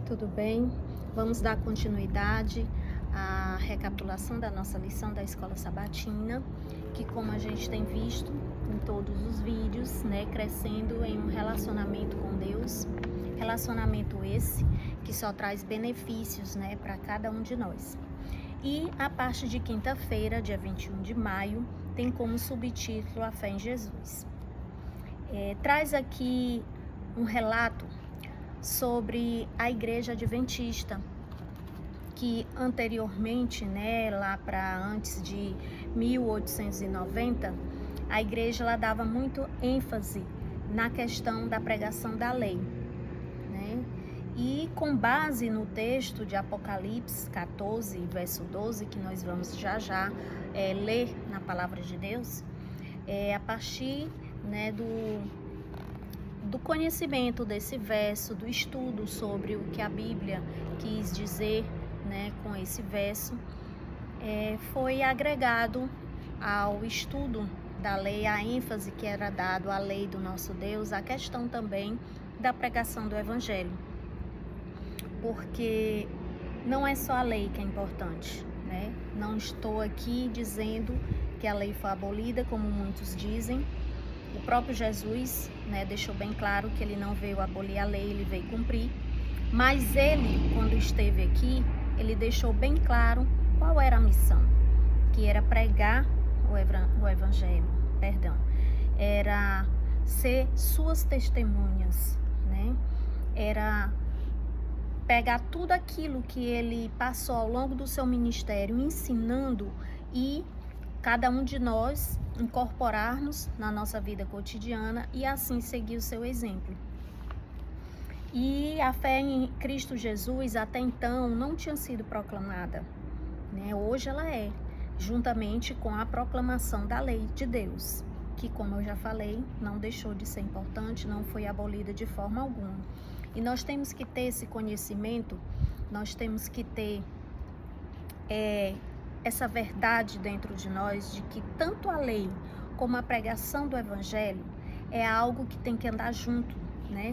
Tudo bem? Vamos dar continuidade à recapitulação da nossa lição da Escola Sabatina, que, como a gente tem visto em todos os vídeos, crescendo em um relacionamento com Deus, relacionamento esse que só traz benefícios, para cada um de nós. E a parte de quinta-feira, dia 21 de maio, tem como subtítulo A Fé em Jesus. Traz aqui um relato sobre a Igreja Adventista, que anteriormente, lá para antes de 1890, a igreja ela dava muito ênfase na questão da pregação da lei, E com base no texto de Apocalipse 14, verso 12, que nós vamos já ler na Palavra de Deus, a partir do conhecimento desse verso, do estudo sobre o que a Bíblia quis dizer, com esse verso, foi agregado ao estudo da lei, a ênfase que era dado à lei do nosso Deus, a questão também da pregação do Evangelho. Porque não é só a lei que é importante, Não estou aqui dizendo que a lei foi abolida, como muitos dizem. O próprio Jesus, deixou bem claro que ele não veio abolir a lei, ele veio cumprir. Mas ele, quando esteve aqui, ele deixou bem claro qual era a missão, que era pregar o Evangelho, era ser suas testemunhas, Era pegar tudo aquilo que ele passou ao longo do seu ministério, ensinando, e cada um de nós incorporarmos na nossa vida cotidiana e assim seguir o seu exemplo. E a fé em Cristo Jesus até então não tinha sido proclamada, Hoje ela é, juntamente com a proclamação da lei de Deus, que, como eu já falei, não deixou de ser importante, não foi abolida de forma alguma. E nós temos que ter esse conhecimento, nós temos que ter essa verdade dentro de nós, de que tanto a lei como a pregação do Evangelho é algo que tem que andar junto,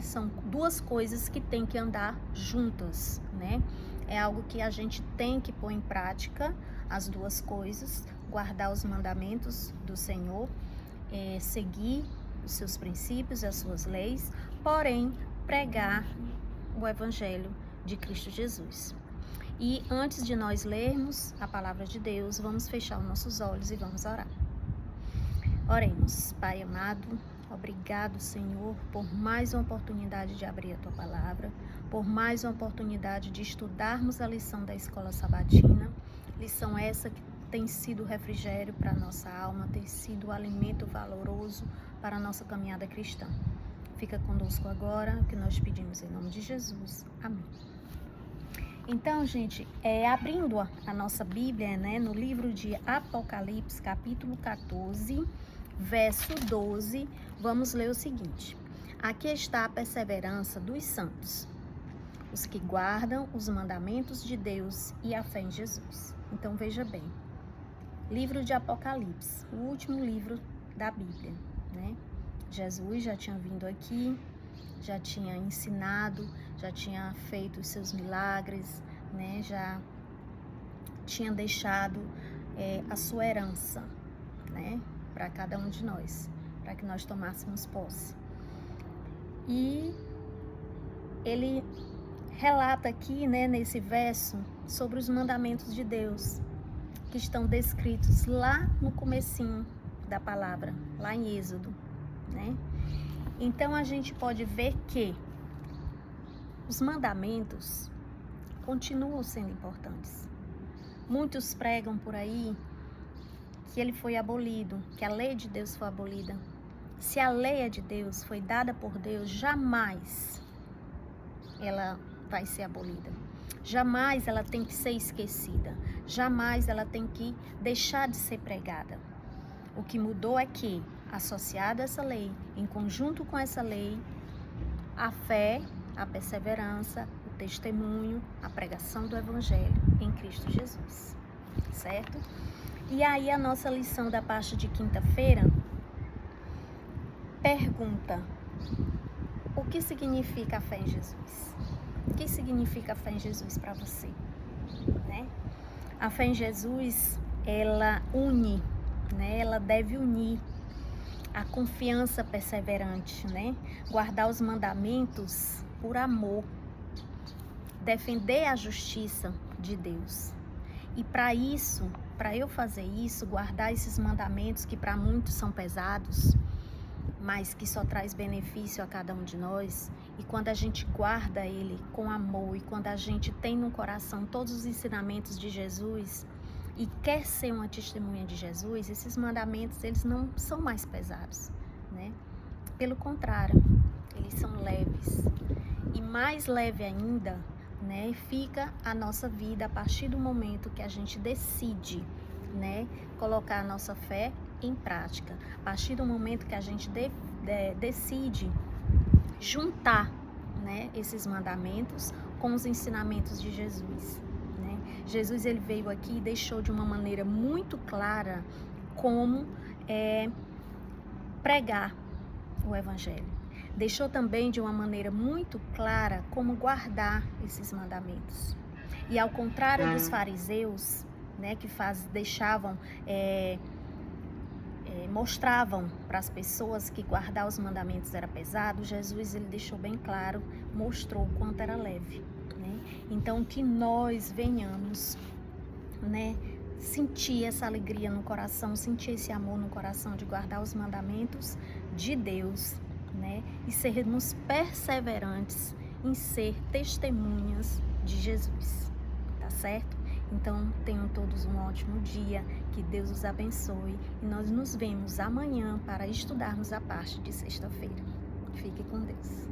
São duas coisas que tem que andar juntas, É algo que a gente tem que pôr em prática, as duas coisas, guardar os mandamentos do Senhor, seguir os seus princípios e as suas leis, porém pregar o Evangelho de Cristo Jesus. E antes de nós lermos a palavra de Deus, vamos fechar os nossos olhos e vamos orar. Oremos. Pai amado, obrigado, Senhor, por mais uma oportunidade de abrir a Tua palavra, por mais uma oportunidade de estudarmos a lição da Escola Sabatina, lição essa que tem sido refrigério para a nossa alma, tem sido alimento valoroso para a nossa caminhada cristã. Fica conosco agora, que nós pedimos em nome de Jesus. Amém. Então, gente, abrindo a nossa Bíblia, no livro de Apocalipse, capítulo 14, verso 12, vamos ler o seguinte: aqui está a perseverança dos santos, os que guardam os mandamentos de Deus e a fé em Jesus. Então, veja bem, livro de Apocalipse, o último livro da Bíblia, Jesus já tinha vindo aqui, já tinha ensinado, já tinha feito os seus milagres, já tinha deixado a sua herança, para cada um de nós, para que nós tomássemos posse. E ele relata aqui, nesse verso, sobre os mandamentos de Deus, que estão descritos lá no comecinho da palavra, lá em Êxodo, Então, a gente pode ver que os mandamentos continuam sendo importantes. Muitos pregam por aí que ele foi abolido, que a lei de Deus foi abolida. Se a lei é de Deus, foi dada por Deus, jamais ela vai ser abolida. Jamais ela tem que ser esquecida. Jamais ela tem que deixar de ser pregada. O que mudou é que, associada a essa lei, em conjunto com essa lei, a fé, a perseverança, o testemunho, a pregação do Evangelho em Cristo Jesus, certo? E aí a nossa lição da parte de quinta-feira pergunta: o que significa a fé em Jesus? O que significa a fé em Jesus para você, né? A fé em Jesus, ela une, né? Ela deve unir a confiança perseverante, né? Guardar os mandamentos por amor, defender a justiça de Deus. E para isso, para eu fazer isso, guardar esses mandamentos que para muitos são pesados, mas que só traz benefício a cada um de nós, e quando a gente guarda ele com amor, e quando a gente tem no coração todos os ensinamentos de Jesus, e quer ser uma testemunha de Jesus, esses mandamentos, eles não são mais pesados, né? Pelo contrário, eles são leves. E mais leve ainda, né, fica a nossa vida a partir do momento que a gente decide, né, colocar a nossa fé em prática. A partir do momento que a gente decide juntar, né, esses mandamentos com os ensinamentos de Jesus, né? Jesus, ele veio aqui e deixou de uma maneira muito clara como pregar o evangelho. Deixou também de uma maneira muito clara como guardar esses mandamentos. E ao contrário dos fariseus, né, que mostravam para as pessoas que guardar os mandamentos era pesado, Jesus, ele deixou bem claro, mostrou o quanto era leve, né? Então que nós venhamos, né, sentir essa alegria no coração, sentir esse amor no coração de guardar os mandamentos de Deus, né? E sermos perseverantes em ser testemunhas de Jesus, tá certo? Então, tenham todos um ótimo dia, que Deus os abençoe e nós nos vemos amanhã para estudarmos a parte de sexta-feira. Fique com Deus.